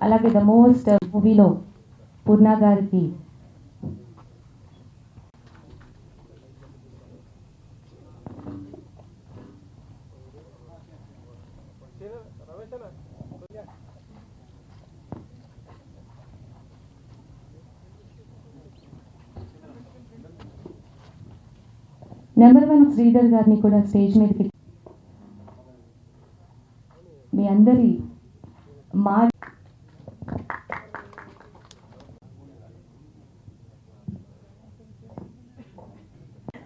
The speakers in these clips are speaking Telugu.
అలాగే ద మోస్ట్ మూవీలో పూర్ణ గారికి నెంబర్ 1 శ్రీధర్ గారిని కూడా స్టేజ్ మీదకి మీ అందరి మా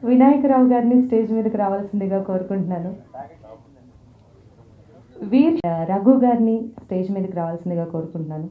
వినాయకరావు గారిని స్టేజ్ మీదకి రావాల్సిందిగా కోరుకుంటున్నాను. రఘు గారిని స్టేజ్ మీదకి రావాల్సిందిగా కోరుకుంటున్నాను.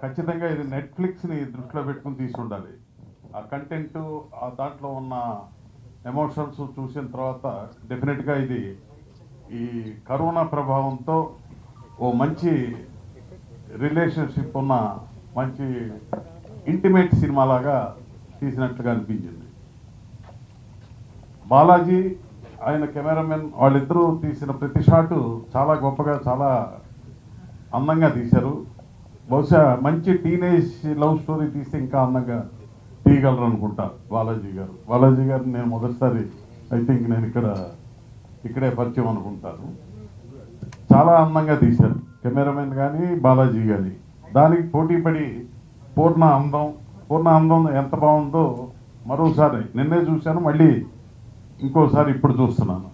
ఖచ్చితంగా ఇది నెట్ఫ్లిక్స్ని దృష్టిలో పెట్టుకుని తీసి ఉండాలి. ఆ కంటెంట్, ఆ దాంట్లో ఉన్న ఎమోషన్స్ చూసిన తర్వాత డెఫినెట్గా ఇది ఈ కరోనా ప్రభావంతో ఓ మంచి రిలేషన్షిప్ ఉన్న మంచి ఇంటిమేట్ సినిమాలాగా తీసినట్లుగా అనిపించింది. బాలాజీ, ఆయన కెమెరామెన్ వాళ్ళిద్దరూ తీసిన ప్రతి షాటు చాలా గొప్పగా, చాలా అందంగా తీశారు. బహుశా మంచి టీనేజ్ లవ్ స్టోరీ తీస్తే ఇంకా అందంగా తీయగలరు అనుకుంటా బాలాజీ గారు. బాలాజీ గారు నేను మొదటిసారి ఐ థింక్ నేను ఇక్కడే పరిచయం అనుకుంటాను. చాలా అందంగా తీశారు కెమెరామెన్ కానీ బాలాజీ కానీ. దానికి పోటీపడి పూర్ణ అందం ఎంత బాగుందో మరోసారి నిన్నే చూశాను, మళ్ళీ ఇంకోసారి ఇప్పుడు చూస్తున్నాను.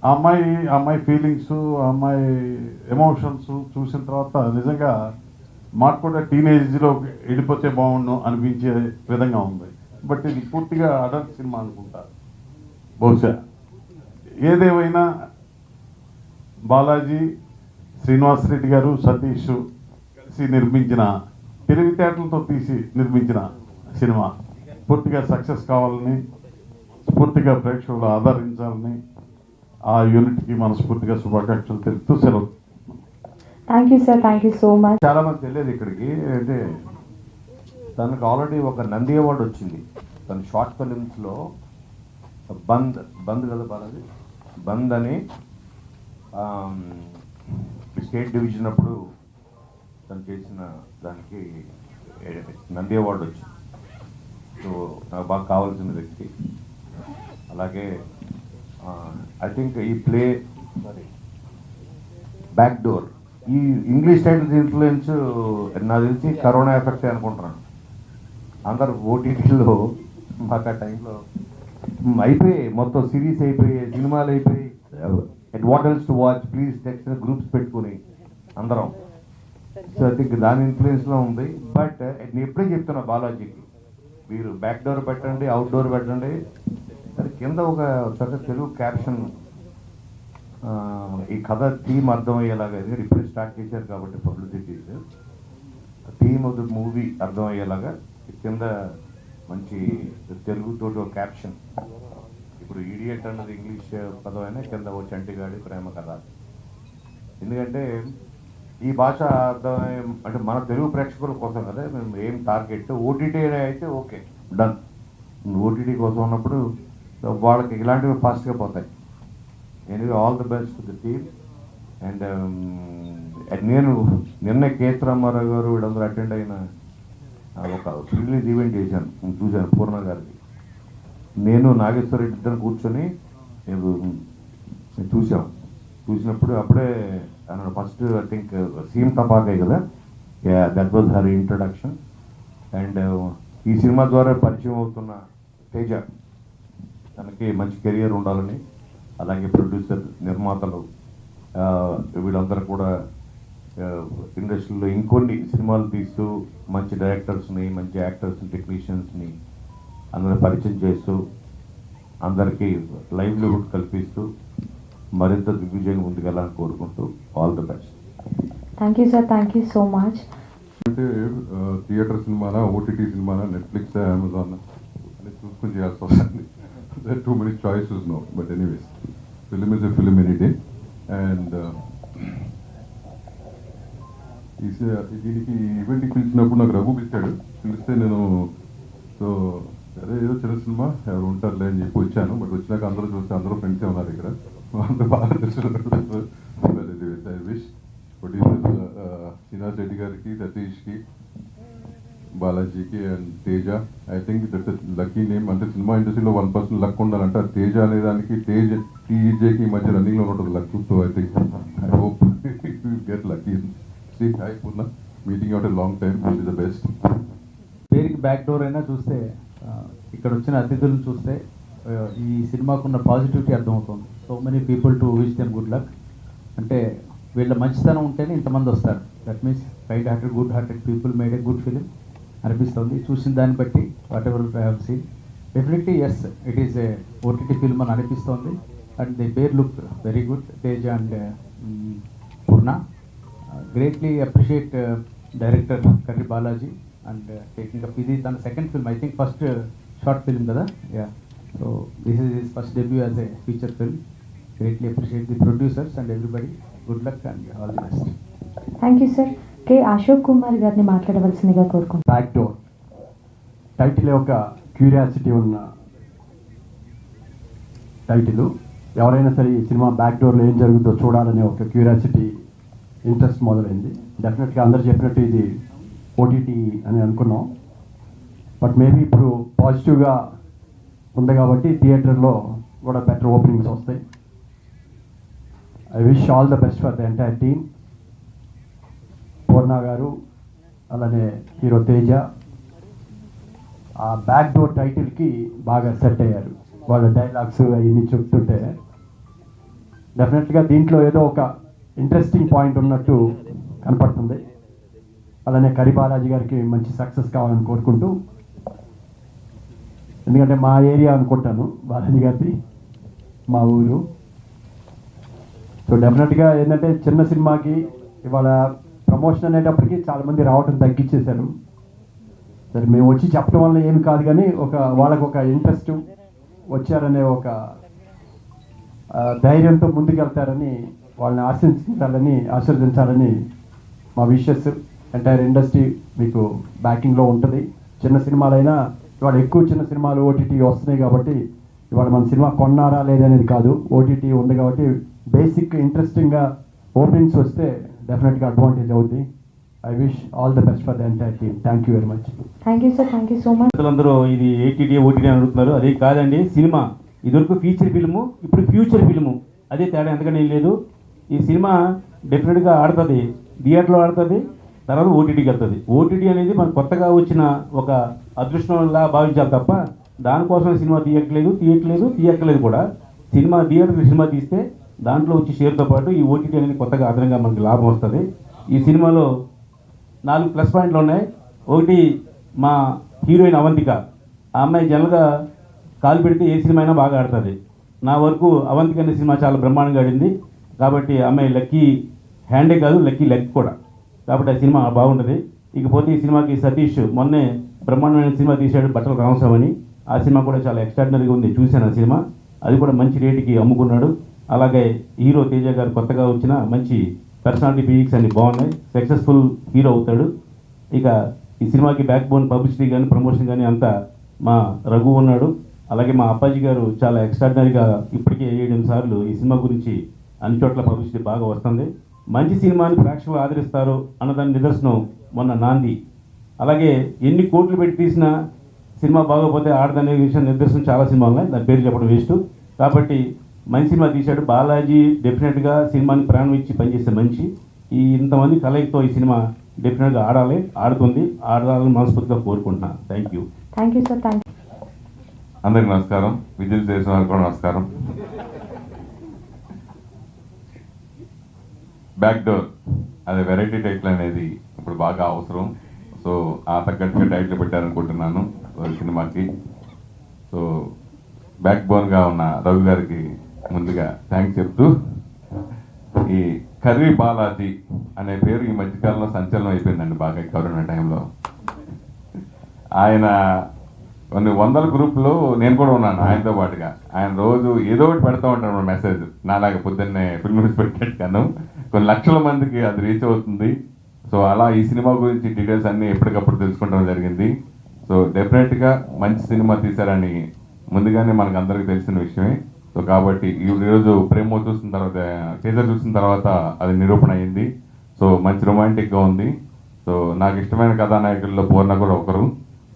ఆ అమ్మాయి ఫీలింగ్స్, ఆ అమ్మాయి ఎమోషన్స్ చూసిన తర్వాత నిజంగా మాకు కూడా టీనేజ్లో వెళ్ళిపోతే బాగుండు అనిపించే విధంగా ఉంది. బట్ ఇది పూర్తిగా అడల్ట్ సినిమా అనుకుంటా బహుశా. ఏదేమైనా బాలాజీ, శ్రీనివాస్ రెడ్డి గారు, సతీష్ కలిసి నిర్మించిన, తెలివితేటలతో తీసి నిర్మించిన సినిమా పూర్తిగా సక్సెస్ కావాలని, స్ఫూర్తిగా ప్రేక్షకులు ఆదరించాలని ఆ యూనిట్కి మనస్ఫూర్తిగా శుభాకాంక్షలు తెలుపుతూ సెలవు. Thank you sir, thank you so much. చాలా మంది తెలియదు ఇక్కడికి. అంటే తనకు ఆల్రెడీ ఒక నంది అవార్డు వచ్చింది. తన షార్ట్ ఫిలిమ్స్లో బంద్ కదా బాలాజీ, బంద్ అని స్టేట్ డివిజన్ అప్పుడు తను చేసిన దానికి నంది అవార్డు వచ్చింది. సో నాకు బాగా కావాల్సిన వ్యక్తి. అలాగే ఐ థింక్ ఈ ప్లే బ్యాక్ డోర్, ఈ ఇంగ్లీష్ టైటిల్స్ ఇన్ఫ్లుయెన్స్ నాకు తెలిసి కరోనా ఎఫెక్ట్ అనుకుంటున్నాను. అందరు ఓటీటీలో మాకు ఆ టైంలో అయిపోయాయి, మొత్తం సిరీస్ అయిపోయాయి, సినిమాలు అయిపోయి, what else to watch please text groups పెట్టుకుని అందరం. సో ఐ థింక్ దాని ఇన్ఫ్లుయెన్స్లో ఉంది. బట్ నేను ఎప్పుడే చెప్తున్నా బాలాజీకి, మీరు బ్యాక్ డోర్ పెట్టండి, అవుట్ డోర్ పెట్టండి, అది కింద ఒక తెలుగు క్యాప్షన్, ఈ కథ థీమ్ అర్థమయ్యేలాగా, ఎందుకంటే ఇప్పుడు స్టార్ట్ చేశారు కాబట్టి publicity's, theme of the movie అర్థమయ్యేలాగా కింద మంచి తెలుగుతో ఒక క్యాప్షన్. ఇప్పుడు ఈడియట్ అన్నది ఇంగ్లీష్ పదం అయినా కింద ఓ చంటిగాడి ప్రేమ కథ. ఎందుకంటే ఈ భాష అర్థమై, అంటే మన తెలుగు ప్రేక్షకుల కోసం కదా మేము ఏం టార్గెట్. ఓటీటీ అయితే ఓకే, డన్. ఓటీటీ కోసం ఉన్నప్పుడు వాళ్ళకి ఇలాంటివి ఫాస్ట్గా పోతాయి. Anyway all the best to the team. And నేను నిన్న కేఎస్ రామారావు గారు వీళ్ళందరూ అటెండ్ అయిన ఒక రిలీజ్ ఈవెంట్ చేశాను, చూశాను పూర్ణ గారికి. నేను నాగేశ్వర రెడ్డి ఇద్దరు కూర్చొని చూసినప్పుడు అప్పుడే అన్నాడు ఫస్ట్, ఐ థింక్ సీఎం తపాకే కదా, that was her introduction. And ఈ సినిమా ద్వారా పరిచయం అవుతున్న తేజ తనకి మంచి కెరియర్ ఉండాలని, అలాగే ప్రొడ్యూసర్, నిర్మాతలు వీళ్ళందరూ కూడా ఇండస్ట్రీలో ఇంకొన్ని సినిమాలు తీస్తూ మంచి డైరెక్టర్స్ని, మంచి యాక్టర్స్ని, టెక్నీషియన్స్ని అందరూ పరిచయం చేస్తూ అందరికీ లైవ్లీహుడ్ కల్పిస్తూ మరింత దిగ్విజయంగా ముందుకెళ్ళాలని కోరుకుంటూ all the best. Thank you sir, thank you so much. అంటే థియేటర్ సినిమానా, ఓటీటీ సినిమానా, నెట్ఫ్లిక్స్, అమెజాన్ అని చూసుకుని చేయాల్సి వస్తుంది. Too many choices no, but anyways film is a film any day. And దీనికి ఈవెంట్కి పిలిచినప్పుడు నాకు రఘు పిలిచాడు. పిలిస్తే నేను సో అదే ఏదో చిన్న సినిమా ఎవరు ఉంటారులే అని చెప్పి వచ్చాను. బట్ వచ్చినాక అందరూ చూస్తే అందరూ ఫ్రెండ్సే ఉన్నారు ఇక్కడ. అందరూ బాగా తెలుసు. I wish producer Srinivas Reddy గారికి, సతీష్కి, బాలాజీకి and Teja. I think that's lucky name. అంటే సినిమా ఇండస్ట్రీలో 1% లక్ ఉండాలంటే తేజ అనే దానికి TJకి మధ్య రన్నింగ్లో ఉంటుంది luck. So I think I hope get lucky. See hi Purna, meeting out a long time, which is the best. పేరుకి బ్యాక్ డోర్ అయినా చూస్తే ఇక్కడ వచ్చిన అతిథులను చూస్తే ఈ సినిమాకున్న పాజిటివిటీ అర్థమవుతుంది. So many people to wish them good luck. అంటే వీళ్ళ మంచితనం ఉంటేనే ఇంతమంది వస్తారు. That means kind hearted, good hearted people made a good film అనిపిస్తుంది చూసిన దాన్ని బట్టి. Whatever I have seen, definitely yes, it is a OTT film అని అనిపిస్తోంది. And they pair look very good, Teja and Purna. Greatly appreciate director Karri Balaji and taking up. ఇది తన second film, I think first short film కదా. Yeah, so this is his first debut as a feature film. Greatly appreciate the producers and everybody. Good luck and all the best. Thank you sir. K Ashok Kumar గారిని మాట్లాడవలసిందిగా కోరుకుంటున్నాను. బ్యాక్ డోర్ టైటిల్ ఒక క్యూరియాసిటీ ఉన్న టైటిల్. ఎవరైనా సరే ఈ సినిమా బ్యాక్ డోర్లో ఏం జరుగుతుందో చూడాలనే ఒక క్యూరియాసిటీ, ఇంట్రెస్ట్ మొదలైంది. డెఫినెట్గా అందరు చెప్పినట్టు ఇది ఓటీటీ అని అనుకున్నాం. బట్ మేబీ ఇప్పుడు పాజిటివ్గా ఉంది కాబట్టి థియేటర్లో కూడా బెటర్ ఓపెనింగ్స్ వస్తాయి. I wish all the best for the entire team. Purna గారు, అలానే హీరో తేజ ఆ బ్యాక్ డోర్ టైటిల్కి బాగా సెట్ అయ్యారు. వాళ్ళ డైలాగ్స్ అవన్నీ చెప్తుంటే డెఫినెట్గా దీంట్లో ఏదో ఒక ఇంట్రెస్టింగ్ పాయింట్ ఉన్నట్టు కనపడుతుంది. అలానే కరి బాలాజీ గారికి మంచి సక్సెస్ కావాలని కోరుకుంటూ, ఎందుకంటే మా ఏరియా అనుకుంటాను బాలాజీ గారిది, మా ఊరు. సో డెఫినెట్గా ఏంటంటే చిన్న సినిమాకి ఇవాళ ప్రమోషన్ అనేటప్పటికి చాలామంది రావటం తగ్గించేశారు. సరే మేము వచ్చి చెప్పడం వల్ల ఏమి కాదు, కానీ వాళ్ళకు ఒక ఇంట్రెస్ట్ వచ్చారనే ఒక ధైర్యంతో ముందుకెళ్తారని వాళ్ళని ఆశీర్వదించాలని మా విషెస్. ఎంటైర్ ఇండస్ట్రీ మీకు బ్యాకింగ్లో ఉంటుంది. చిన్న సినిమాలైనా ఇవాళ ఎక్కువ చిన్న సినిమాలు ఓటీటీ వస్తున్నాయి కాబట్టి ఇవాళ మన సినిమా కొన్నారా లేదనేది కాదు, ఓటీటీ ఉంది కాబట్టి బేసిక్ ఇంట్రెస్టింగ్గా ఓపెనింగ్స్ వస్తే డెఫినెట్గా అడ్వాంటేజ్ అవుతుంది. I wish all the best for the entire team. Thank you very much. Thank you sir, thank you so much. అందరూ ఇది ఏటీటీ ఓటీటీ అని అడుగుతున్నారు. అదే కాదండి, సినిమా ఇదివరకు ఫీచర్ ఫిల్ము, ఇప్పుడు ఫ్యూచర్ ఫిల్ము. అదే తేడా, ఎందుకంటే ఏం లేదు. ఈ సినిమా డెఫినెట్గా ఆడుతుంది, థియేటర్లో ఆడుతుంది, తర్వాత ఓటీటీకి వెళ్తుంది. ఓటీటీ అనేది మనకు కొత్తగా వచ్చిన ఒక అదృష్టంలా భావించాలి తప్ప దానికోసం సినిమా తీయట్లేదు కూడా. సినిమా సినిమా తీస్తే దాంట్లో వచ్చి షేర్తో పాటు ఈ ఓటీటీ అనేది కొత్తగా అదనంగా మనకి లాభం వస్తుంది. ఈ సినిమాలో 4 ప్లస్ పాయింట్లు ఉన్నాయి. ఒకటి, మా హీరోయిన్ అవంతిక. ఆ అమ్మాయి జనరల్గా కాలు పెడితే ఏ సినిమా అయినా బాగా ఆడుతుంది. నా వరకు అవంతిక అనే సినిమా చాలా బ్రహ్మాండంగా ఆడింది కాబట్టి అమ్మాయి లక్కీ హ్యాండే కాదు, లక్కీ లెగ్ కూడా, కాబట్టి ఆ సినిమా బాగుంటుంది. ఇకపోతే ఈ సినిమాకి సతీష్ మొన్నే బ్రహ్మాండమైన సినిమా తీశాడు, బట్టల రామస్వామి అని. ఆ సినిమా కూడా చాలా ఎక్స్ట్రాడినరీగా ఉంది, చూశాను ఆ సినిమా. అది కూడా మంచి రేటుకి అమ్ముకున్నాడు. అలాగే హీరో తేజ గారు కొత్తగా వచ్చిన మంచి పర్సనాలిటీ ఫిజిక్స్ అన్ని బాగున్నాయి, సక్సెస్ఫుల్ హీరో అవుతాడు. ఇక ఈ సినిమాకి బ్యాక్ బోన్ పబ్లిసిటీ కానీ ప్రమోషన్ కానీ అంతా మా రఘు ఉన్నాడు. అలాగే మా అప్పాజీ గారు చాలా ఎక్స్ట్రాడినరీగా ఇప్పటికే 7 సార్లు ఈ సినిమా గురించి అన్ని చోట్ల పబ్లిసిటీ బాగా వస్తుంది. మంచి సినిమాని ప్రేక్షకులు ఆదరిస్తారు అన్నదాని నిదర్శనం మొన్న నాంది. అలాగే ఎన్ని కోట్లు పెట్టి తీసిన సినిమా బాగోపోతే ఆడదనే విషయం నిదర్శనం చాలా సినిమాలు ఉన్నాయి, దాని పేరు చెప్పడం వేస్ట్. కాబట్టి మంచి సినిమా తీశాడు బాలాజీ. డెఫినెట్గా సినిమాని ప్రాణం ఇచ్చి పనిచేసే మంచి. ఈ ఇంతమంది కలయికతో ఈ సినిమా డెఫినెట్గా ఆడాలని మనస్ఫూర్తిగా కోరుకుంటున్నాను. Thank you. Thank you sir, thank you. అందరికి నమస్కారం. విద్యుత్ చేసిన వారికి కూడా నమస్కారం. బ్యాక్ డోర్ అదే వెరైటీ టైటిల్ అనేది ఇప్పుడు బాగా అవసరం. సో ఆ తగ్గట్టుగా టైటిల్ పెట్టారనుకుంటున్నాను ఈ సినిమాకి. సో బ్యాక్ బోన్గా ఉన్న రవి గారికి ముందుగా థ్యాంక్స్ చెప్తూ, ఈ కర్రీ బాలాజీ అనే పేరు ఈ మధ్యకాలంలో సంచలనం అయిపోయిందండి బాగా ఈ కరోనా టైంలో. ఆయన కొన్ని వందల గ్రూప్లో నేను కూడా ఉన్నాను ఆయనతో పాటుగా. ఆయన రోజు ఏదో ఒకటి పెడతా ఉంటాను మెసేజ్, నాలాగా పొద్దున్నే ఫిల్మ్స్ పెట్టేట్టుగాను. కొన్ని లక్షల మందికి అది రీచ్ అవుతుంది. సో అలా ఈ సినిమా గురించి డీటెయిల్స్ అన్నీ ఎప్పటికప్పుడు తెలుసుకోవడం జరిగింది. సో డెఫినెట్గా మంచి సినిమా తీశారని ముందుగానే మనకు అందరికీ తెలిసిన విషయమే. సో కాబట్టి ఈరోజు ప్రేమ చూసిన తర్వాత, టీజర్ చూసిన తర్వాత అది నిరూపణ అయింది. సో మంచి రొమాంటిక్గా ఉంది. సో నాకు ఇష్టమైన కథానాయకుల్లో పూర్ణ కూడా ఒకరు.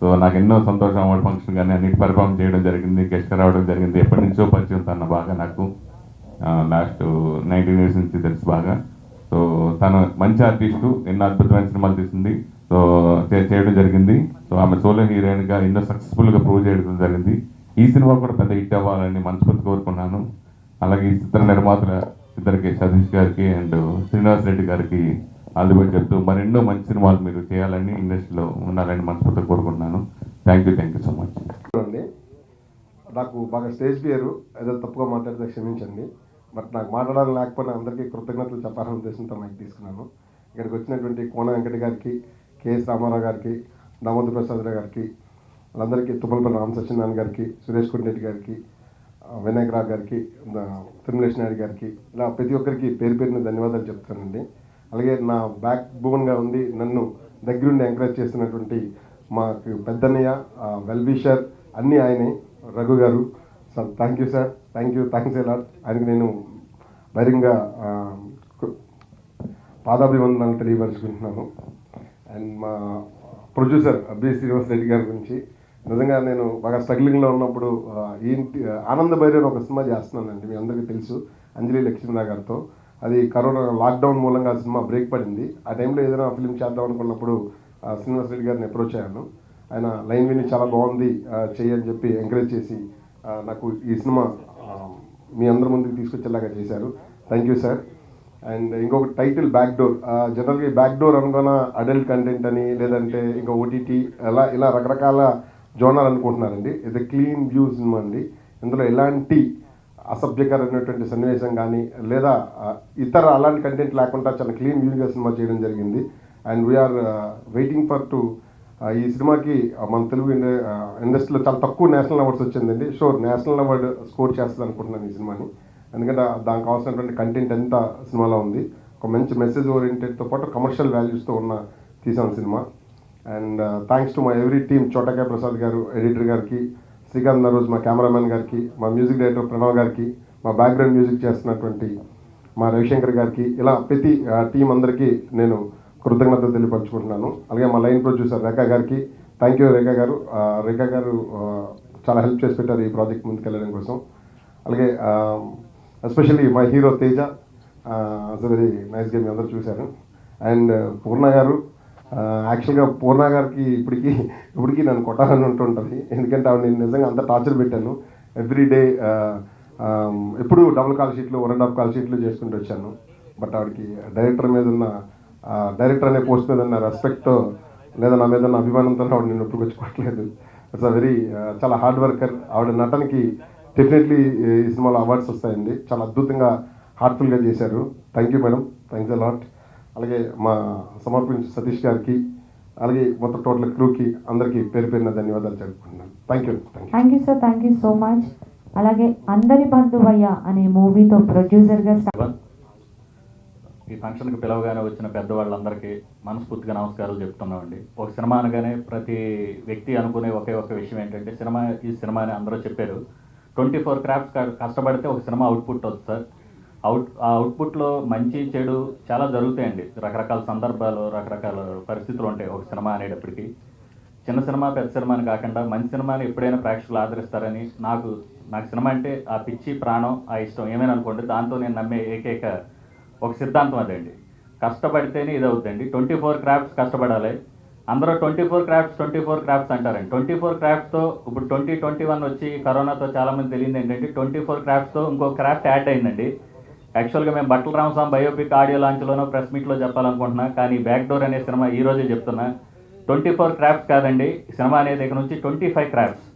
సో నాకు ఎన్నో సంతోషం, అవార్డు ఫంక్షన్ కానీ అన్నిటి పర్ఫామ్ చేయడం జరిగింది, గెస్ట్గా రావడం జరిగింది. ఎప్పటి నుంచో పరిచయం తన బాగా నాకు లాస్ట్ 19 years నుంచి తెలుసు బాగా. సో తను మంచి ఆర్టిస్టు, ఎన్నో అద్భుతమైన సినిమాలు తీసింది. సో చేయడం జరిగింది. సో ఆమె సోలో హీరోయిన్గా ఎన్నో సక్సెస్ఫుల్గా ప్రూవ్ చేయడం జరిగింది. ఈ సినిమా కూడా పెద్ద హిట్ అవ్వాలని మనస్ఫూర్తి కోరుకున్నాను. అలాగే ఈ చిత్ర నిర్మాతల ఇద్దరికి, సతీష్ గారికి అండ్ శ్రీనివాస్ రెడ్డి గారికి ఆల్ ది బెస్ట్ చెప్తూ మరెన్నో మంచి సినిమాలు మీరు చేయాలని, ఇండస్ట్రీలో ఉండాలని మనస్ఫూర్తిగా కోరుకుంటున్నాను. థ్యాంక్ యూ సో మచ్ అండి. నాకు బాగా స్టేజ్ ఫియర్, ఏదో తప్పుగా మాట్లాడితే క్షమించండి. బట్ నాకు మాట్లాడాలని లేకపోయినా అందరికీ కృతజ్ఞతలు చెప్పాలనే ఉద్దేశంతో మైక్ తీసుకున్నాను. ఇక్కడికి వచ్చినటువంటి కోన వెంకట గారికి, కేఎస్ రామారావు గారికి, దామోదర్ ప్రసాద్ గారికి, వాళ్ళందరికీ, తుమ్మలపల్లి రామ సత్యనారాయణ గారికి, సురేష్ కొండరెడ్డి గారికి, వినాయక్ రావు గారికి, తిరుమలేష్ నాయుడు గారికి, ఇలా ప్రతి ఒక్కరికి పేరు పేరున ధన్యవాదాలు చెప్తానండి. అలాగే నా బ్యాక్ బోన్గా ఉండి నన్ను దగ్గరుండి ఎంకరేజ్ చేస్తున్నటువంటి మాకు పెద్దన్నయ్య, వెల్ విషర్ అన్నీ ఆయనే, రఘు గారు. Sir thank you sir, thanks allot. ఆయనకి నేను బహిరంగ పాదాభివందనాలు తెలియపరుచుకుంటున్నాను. అండ్ మా ప్రొడ్యూసర్ బి శ్రీనివాస్ రెడ్డి గారి గురించి నిజంగా నేను బాగా స్ట్రగ్లింగ్లో ఉన్నప్పుడు ఏంటి ఆనంద భైరవ్ ఒక సినిమా చేస్తున్నానండి, మీ అందరికీ తెలుసు, అంజలి లక్ష్మీనాథ్ గారితో. అది కరోనా లాక్డౌన్ మూలంగా ఆ సినిమా బ్రేక్ పడింది. ఆ టైంలో ఏదైనా ఫిల్మ్ చేద్దాం అనుకున్నప్పుడు శ్రీనివాస్ రెడ్డి గారిని అప్రోచ్ అయ్యాను. ఆయన లైన్ విని చాలా బాగుంది చెయ్యని చెప్పి ఎంకరేజ్ చేసి నాకు ఈ సినిమా మీ అందరి ముందుకు తీసుకొచ్చేలాగా చేశారు. Thank you sir. అండ్ ఇంకొక టైటిల్ బ్యాక్ డోర్. జనరల్గా ఈ బ్యాక్ డోర్ అనుకున్న అడల్ట్ కంటెంట్ అని, లేదంటే ఇంకా ఓటీటీ ఇలా రకరకాల జోనర్ అనుకుంటున్నారండి. ఇది క్లీన్ వ్యూ సినిమా అండి. ఇందులో ఎలాంటి అసభ్యకరమైనటువంటి సన్నివేశం కానీ లేదా ఇతర అలాంటి కంటెంట్ లేకుండా చాలా క్లీన్ వ్యూగా సినిమా చేయడం జరిగింది. And we are waiting for to ఈ సినిమాకి మన తెలుగు ఇండస్ట్రీలో చాలా తక్కువ నేషనల్ అవార్డ్స్ వచ్చిందండి. షూర్ నేషనల్ అవార్డు స్కోర్ చేస్తుంది అనుకుంటున్నాను ఈ సినిమాని. ఎందుకంటే దానికి అవసరమైనటువంటి కంటెంట్ ఎంత సినిమాలో ఉంది. ఒక మంచి మెసేజ్ ఓరియంటెడ్తో పాటు కమర్షియల్ వాల్యూస్తో తీసాం సినిమా. And thanks to my every team, చోటకాయ ప్రసాద్ గారు ఎడిటర్ గారికి, శ్రీకాంత్ నరోజ్ మా కెమెరామెన్ గారికి, మా మ్యూజిక్ డైరెక్టర్ ప్రణవ్ గారికి, మా బ్యాక్గ్రౌండ్ మ్యూజిక్ చేస్తున్నటువంటి మా రవిశంకర్ గారికి, ఇలా ప్రతి టీం అందరికీ నేను కృతజ్ఞతలు తెలియపరుచుకుంటున్నాను. అలాగే మా లైన్ ప్రొడ్యూసర్ రేఖా గారికి థ్యాంక్ యూ. రేఖా గారు చాలా హెల్ప్ చేసి పెట్టారు ఈ ప్రాజెక్ట్ ముందుకెళ్ళడం కోసం. అలాగే especially my hero Teja, it's very nice game, అందరూ చూశారు. అండ్ పూర్ణ గారు, యాక్చువల్గా పూర్ణ గారికి ఇప్పటికీ నన్ను కొట్టాలని ఉంటుంటుంది. ఎందుకంటే ఆవిడ నేను నిజంగా అంత టార్చర్ పెట్టాను. ఎవ్రీడే ఎప్పుడు డబుల్ కాల్ షీట్లు, 1.5 కాల్ షీట్లు చేసుకుంటూ వచ్చాను. బట్ ఆవిడకి డైరెక్టర్ అనే పోస్ట్ మీద ఉన్న రెస్పెక్ట్తో లేదా నా మీద ఉన్న అభిమానంతో ఆవిడ నేను ఒప్పుకొచ్చుకోవట్లేదు. ఇట్స్ వెరీ చాలా హార్డ్ వర్కర్. ఆవిడ నటనకి డెఫినెట్లీ ఈ సినిమాలో అవార్డ్స్ వస్తాయండి. చాలా అద్భుతంగా హార్ట్ఫుల్గా చేశారు. Thank you madam, thanks a lot. అలాగే మా సమర్పించిన సతీష్ గారికి, అలాగే మొత్తం టోటల్ క్రూకి అందరికీ పేరు పేరున ధన్యవాదాలు జరుపుకుంటున్నాను. Thank you sir, thank you so much. అలాగే అందరి బంధువయ్య అనే మూవీతో ప్రొడ్యూసర్గా ఈ ఫంక్షన్కి పిలవగానే వచ్చిన పెద్దవాళ్ళందరికీ మనస్ఫూర్తిగా నమస్కారాలు చెప్తున్నామండి. ఒక సినిమా అనగానే ప్రతి వ్యక్తి అనుకునే ఒకే ఒక విషయం ఏంటంటే ఈ సినిమా అని అందరూ చెప్పారు. 24 క్రాఫ్ట్స్ కష్టపడితే ఒక సినిమా అవుట్పుట్ వస్తుంది సార్. ఆ అవుట్పుట్లో మంచి చెడు చాలా జరుగుతాయండి. రకరకాల సందర్భాలు, రకరకాల పరిస్థితులు ఉంటాయి ఒక సినిమా అనేటప్పటికీ. చిన్న సినిమా పెద్ద సినిమా అని కాకుండా మంచి సినిమాని ఎప్పుడైనా ప్రేక్షకులు ఆదరిస్తారని నాకు సినిమా అంటే ఆ పిచ్చి, ప్రాణం, ఆ ఇష్టం ఏమైనా అనుకోండి, దాంతో నేను నమ్మే ఏకైక ఒక సిద్ధాంతం అదండి. కష్టపడితేనే ఇది అవుతుందండి. 24 క్రాఫ్ట్స్ కష్టపడాలి. అందరూ 24 క్రాఫ్ట్స్ అంటారండి. 24 క్రాఫ్ట్స్తో ఇప్పుడు 2021 వచ్చి కరోనాతో చాలామంది తెలియదు ఏంటంటే 24 క్రాఫ్ట్స్తో ఇంకో క్రాఫ్ట్ యాడ్ అయిందండి. యాక్చువల్గా మేము బట్టల రామస్వామి బయోపిక్ ఆడియో లాంచ్లోనో ప్రెస్ మీట్లో చెప్పాలనుకుంటున్నా, కానీ బ్యాక్ డోర్ అనే సినిమా ఈ రోజే చెప్తున్నా. 24 క్రాఫ్ట్స్ కాదండి, సినిమా అనేది ఇక్కడ నుంచి 25 crafts.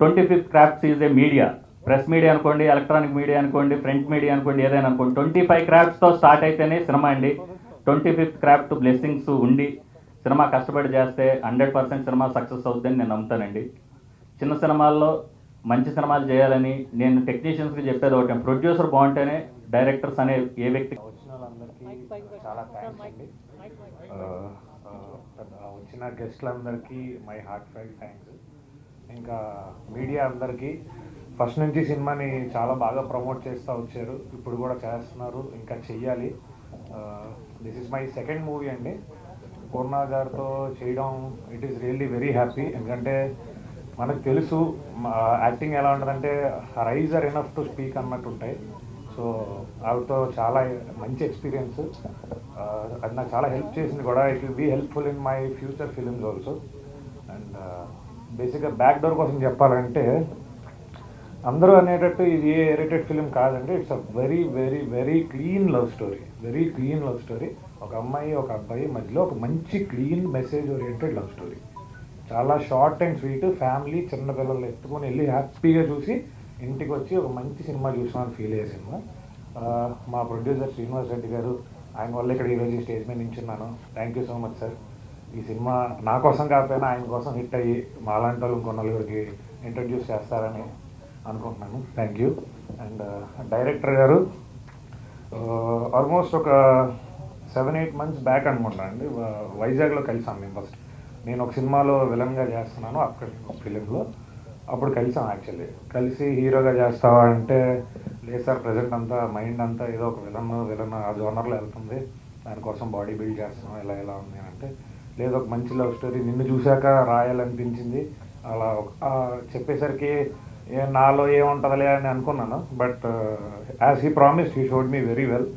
25th crafts is a media, press media అనుకోండి, ఎలక్ట్రానిక్ మీడియా అనుకోండి, ప్రింట్ మీడియా అనుకోండి, ఏదైనా అనుకోండి. 25 క్రాఫ్ట్స్తో స్టార్ట్ అయితేనే సినిమా అండి. 25th క్రాఫ్ట్ బ్లెస్సింగ్స్ ఉండి సినిమా కష్టపడి చేస్తే 100% సినిమా సక్సెస్ అవుతుందని నేను నమ్ముతానండి. చిన్న సినిమాల్లో మంచి సినిమాలు చేయాలని నేను టెక్నీషియన్స్కి చెప్పేది ఒకటి, ప్రొడ్యూసర్ బాగుంటేనే డైరెక్టర్స్ అనే ఏ వ్యక్తి. వచ్చిన వాళ్ళందరికీ చాలా థ్యాంక్స్ అండి. వచ్చిన గెస్ట్లందరికీ మై హార్ట్ ఫెల్ట్ థ్యాంక్స్. ఇంకా మీడియా అందరికీ ఫస్ట్ నుంచి సినిమాని చాలా బాగా ప్రమోట్ చేస్తూ వచ్చారు, ఇప్పుడు కూడా చేస్తున్నారు, ఇంకా చెయ్యాలి. This is my second movie అండి. పూర్ణ గారితో చేయడం it is really very happy. ఎందుకంటే మనకు తెలుసు యాక్టింగ్ ఎలా ఉంటుందంటే eyes are enough to speak అన్నట్టు ఉంటాయి. సో ఆవిడతో చాలా మంచి ఎక్స్పీరియన్స్, అది నాకు చాలా హెల్ప్ చేసింది కూడా. It will be helpful in my future films also. And బేసిక్గా బ్యాక్ డోర్ కోసం చెప్పాలంటే అందరూ అనేటట్టు ఇది ఏ రేటెడ్ ఫిలిం కాదండి. It's a very very very clean love story, very clean love story. ఒక అమ్మాయి ఒక అబ్బాయి మధ్యలో ఒక మంచి clean message oriented love story. చాలా షార్ట్ అండ్ స్వీట్, ఫ్యామిలీ చిన్నపిల్లలు ఎత్తుకొని వెళ్ళి హ్యాపీగా చూసి ఇంటికి వచ్చి ఒక మంచి సినిమా చూసామని ఫీల్ అయ్యే సినిమా. మా ప్రొడ్యూసర్ శ్రీనివాస్ రెడ్డి గారు, ఆయన వల్ల ఇక్కడ ఈరోజు ఈ స్టేజ్ మీద నించున్నాను. Thank you so much sir. ఈ సినిమా నా కోసం కాకపోయినా ఆయన కోసం హిట్ అయ్యి మాలాంటి వాళ్ళు ఇంకో నలుగురికి ఇంట్రడ్యూస్ చేస్తారని అనుకుంటున్నాను. Thank you. అండ్ డైరెక్టర్ గారు ఆల్మోస్ట్ ఒక 7-8 months బ్యాక్ అనుకుంటున్నాను అండి, వైజాగ్లో కలిసాం మేము. ఫస్ట్ నేను ఒక సినిమాలో విలన్గా చేస్తున్నాను అక్కడ ఫిలింలో, అప్పుడు కలిసాం. యాక్చువల్లీ కలిసి హీరోగా చేస్తావా అంటే లేదు సార్, ప్రజెంట్ అంతా మైండ్ అంతా ఏదో ఒక విలన్ ఆ జోనర్లో వెళ్తుంది, దానికోసం బాడీ బిల్డ్ చేస్తున్నాం ఎలా ఉంది అంటే, లేదు ఒక మంచి లవ్ స్టోరీ నిన్ను చూశాక రాయాలనిపించింది. అలా చెప్పేసరికి నాలో ఏముంటుందిలే అని అనుకున్నాను. But as he promised he showed me very well.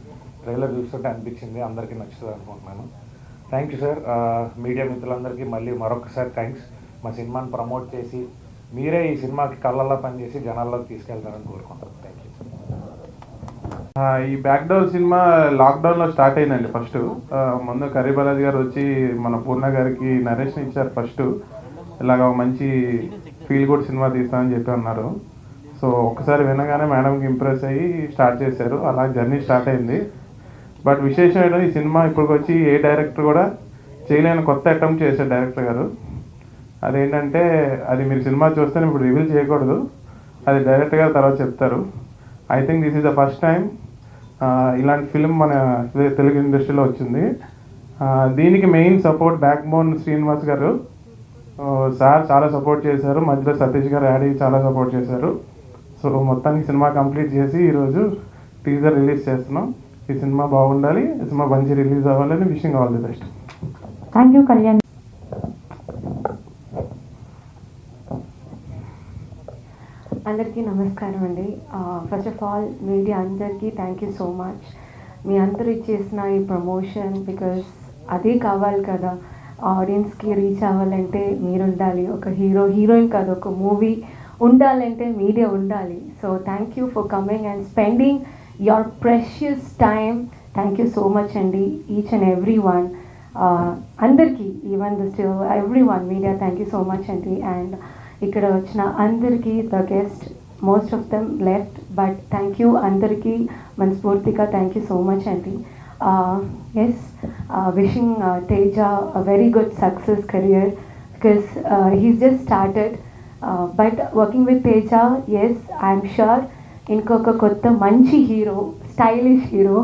Trailer చూస్తుంటే అనిపించింది అందరికీ నచ్చుతుంది అనుకుంటున్నాను. Thank you sir. మీడియా మిత్రులందరికీ మళ్ళీ మరొకసారి థ్యాంక్స్. మా సినిమాని ప్రమోట్ చేసి మీరే ఈ సినిమాకి కళ్ళల్లో పనిచేసి జనాల్లోకి తీసుకెళ్తారని కోరుకుంటాను. Thank you. ఈ బ్యాక్ డోర్ సినిమా లాక్డౌన్లో స్టార్ట్ అయిందండి. ఫస్ట్ ముందు కరీబాలాజీ గారు వచ్చి మన పూర్ణ గారికి నరేషన్ ఇచ్చారు. ఫస్ట్ ఇలాగ ఒక మంచి ఫీల్ గుడ్ సినిమా తీస్తామని చెప్పి అన్నారు. సో ఒక్కసారి వినగానే మేడంకి ఇంప్రెస్ అయ్యి స్టార్ట్ చేశారు. అలా జర్నీ స్టార్ట్ అయింది. బట్ విశేషం ఏంటంటే ఈ సినిమా ఇప్పటికి వచ్చి ఏ డైరెక్టర్ కూడా చేయలేని కొత్త అటెంప్ట్ చేశారు డైరెక్టర్ గారు. అదేంటంటే అది మీరు సినిమా చూస్తే ఇప్పుడు రివీల్ చేయకూడదు, అది డైరెక్టర్ గారు తర్వాత చెప్తారు. I think this is the first time ఇలాంటి ఫిలిం మన తెలుగు ఇండస్ట్రీలో వచ్చింది. దీనికి main support back bone Srinivas గారు సార్ చాలా సపోర్ట్ చేశారు. మధ్యలో సతీష్ గారు యాడ్ అయ్యి చాలా సపోర్ట్ చేశారు. సో మొత్తానికి సినిమా కంప్లీట్ చేసి ఈరోజు టీజర్ రిలీజ్ చేస్తున్నాం. ఈ సినిమా బాగుండాలి, ఈ సినిమా మంచి రిలీజ్ అవ్వాలని wishing all the best. Thank you Kalyan. అందరికీ నమస్కారం అండి. ఫస్ట్ ఆఫ్ ఆల్ మీడియా అందరికీ థ్యాంక్ యూ సో మచ్. మీ అందరూ ఇచ్చేసిన ఈ ప్రమోషన్, బికాస్ అదే కావాలి కదా, ఆడియన్స్కి రీచ్ అవ్వాలంటే మీరు ఉండాలి. ఒక హీరోయిన్ కాదు, ఒక మూవీ ఉండాలంటే మీడియా ఉండాలి. So thank you for coming and spending your precious time. Thank you so much అండి, ఈచ్ అండ్ ఎవ్రీ వన్. అందరికీ, even every one media thank you so much అండి. అండ్ ఇక్కడ వచ్చిన అందరికీ, the guest most of them left, but thank you అందరికీ మనస్ఫూర్తిగా థ్యాంక్ యూ సో మచ్ అండి. Yes, wishing Teja a very good success career, because he's just started, but working with Teja, yes, I'm sure ఇంకొక కొత్త మంచి hero, stylish hero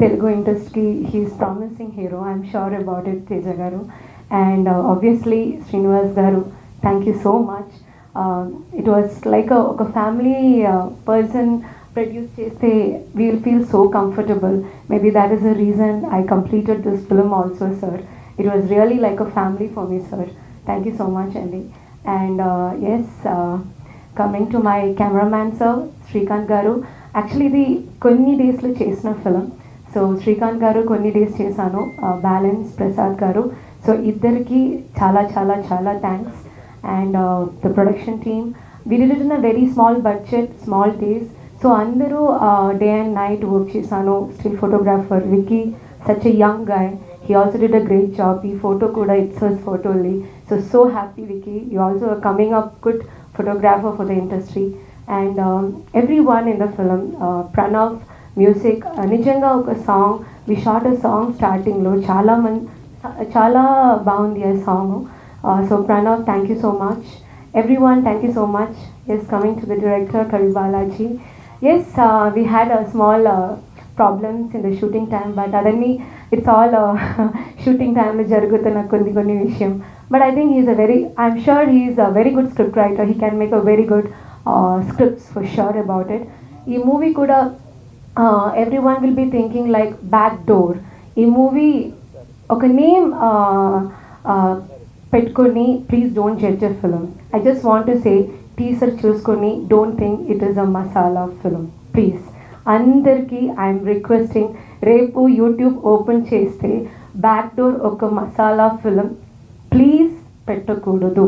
Telugu industry, he's promising hero, I'm sure about it Teja గారు. అండ్ ఆబ్వియస్లీ శ్రీనివాస్ గారు, thank you so much. It was like ఒక ఫ్యామిలీ పర్సన్ ప్రొడ్యూస్ చేస్తే we'll feel so comfortable. Maybe that is the reason I completed this film also, sir. It was really like a family for me, sir. Thank you so much, Andy. And yes, coming to my cameraman, sir, Srikanth garu. Actually ఇది కొన్ని డేస్లో చేసిన ఫిలిం. సో శ్రీకాంత్ గారు కొన్ని డేస్ చేశాను, బ్యాలెన్స్ ప్రసాద్ గారు సో ఇద్దరికి చాలా చాలా చాలా thanks. And the production team, we did it in a very small budget, small days. So అందరూ డే అండ్ నైట్ వర్క్ చేశాను. Still photographer Vicky, such a young guy, he also did a great job. He photo kuda, it's his photo only. So happy Vicky, you also are coming up good photographer for the industry. And everyone in the film, Pranav music, nijanga oka song, we shot a song starting lo chala baundi a song. So Pranav, thank you so much. Everyone, thank you so much. Yes, coming to the director Kavi Balaji. Yes, we had a small problems in the shooting time, but adanni it's all shooting time lo jarugutuna konni vishayam. But I think I'm sure he is a very good script writer. He can make a very good scripts for sure about it. Ee movie kuda everyone will be thinking like Backdoor. Ee movie oka name petkoni, please don't judge a film. I just want to say, teaser చూసుకొని don't think it is a masala film, please. అందరికీ ఐఎమ్ రిక్వెస్టింగ్, రేపు యూట్యూబ్ ఓపెన్ చేస్తే బ్యాక్డోర్ ఒక మసాలా ఫిలిం ప్లీజ్ పెట్టకూడదు.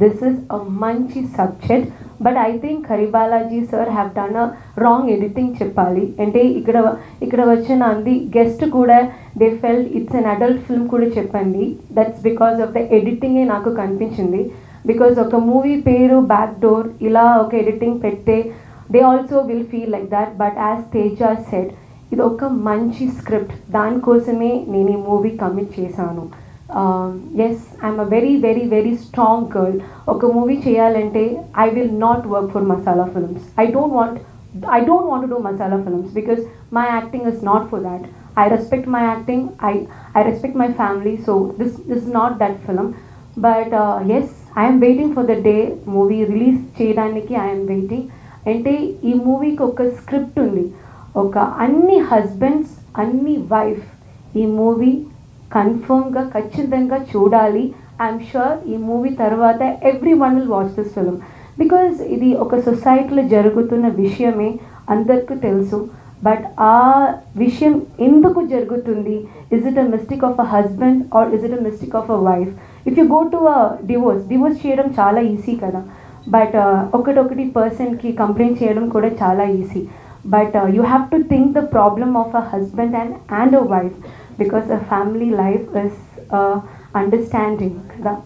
దిస్ ఇస్ అ మంచి subject, but I think Karri Balaji sir have done a wrong editing చెప్పాలి. అంటే ఇక్కడ వచ్చిన అంది గెస్ట్ కూడా they felt it's an adult film కూడా చెప్పండి. దట్స్ బికాస్ ఆఫ్ ద ఎడిటింగే నాకు కనిపించింది. బికాజ్ ఒక మూవీ పేరు బ్యాక్డోర్ ఇలా ఒక ఎడిటింగ్ పెడితే they also will feel like that. But as Teja said, ఇది ఒక మంచి స్క్రిప్ట్, దానికోసమే నేను ఈ మూవీ కమిట్ చేశాను. Yes, I'm a very very very strong girl. ఒక మూవీ చేయాలంటే I will not work for masala films. I don't want to do masala films because my acting is not for that. I respect my acting, I respect my family, so this is not that film. But yes, I am waiting for the day movie release cheyadaniki. I am waiting. అంటే ఈ మూవీకి ఒక స్క్రిప్ట్ ఉంది, ఒక అన్ని హస్బెండ్స్ అన్ని వైఫ్ ఈ మూవీ కన్ఫర్మ్గా ఖచ్చితంగా చూడాలి. ఐఎమ్ షూర్ ఈ మూవీ తర్వాత every one will watch this film because ఇది ఒక సొసైటీలో జరుగుతున్న విషయమే అందరికీ తెలుసు. బట్ ఆ విషయం ఎందుకు జరుగుతుంది? Is it a mistake of a husband or is it a mistake of a wife? If you go to a divorce చేయడం చాలా ఈజీ కదా, బట్ ఒకటి పర్సన్కి కంప్లైంట్ చేయడం కూడా చాలా easy. But you have to think the problem of a husband and a wife because a family life is understanding,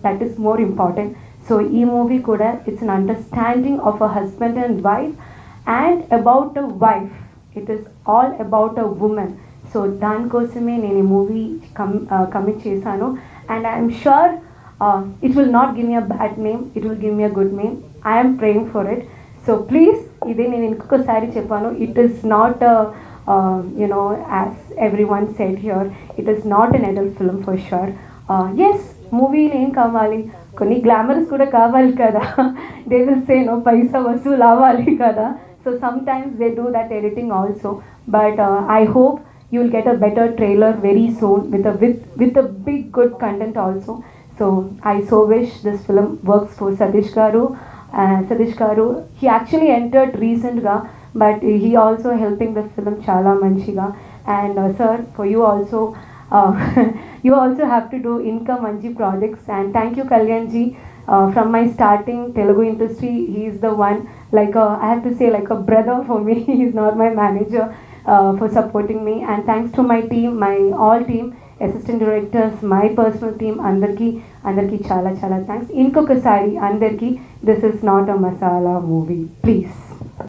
that is more important. So ఈ మూవీ కూడా it's an understanding of a husband and wife and about a wife. It is all about a women. So దానికోసమే నేను ఈ మూవీ కమిట్ చేశాను. And I'm sure it will not give me a bad name, it will give me a good name. I am praying for it. So please, ఇదే నేను ఇంకొకసారి చెప్పాను, it is not a as everyone said here, it is not an adult film for sure. Yes, మూవీలో ఏం కావాలి, కొన్ని గ్లామర్స్ కూడా కావాలి కదా. They will say no, పైసా వసూలు అవ్వాలి కదా. So sometimes they do that editing also. But I hope you will get a better trailer very soon with a big good content also. So I so wish this film works for Satish Garu. He actually entered recently, but he also helping the film chala manchiga. And sir, for you also, you also have to do income manchi projects. And thank you Kalyan ji. From my starting Telugu industry, he is the one, like I have to say, like a brother for me. He is not my manager, for supporting me. And thanks to my team, my all team, assistant directors, my personal team, అందరికీ చాలా చాలా థ్యాంక్స్. ఇంకొకసారి అందరికీ, this is not a masala movie, please.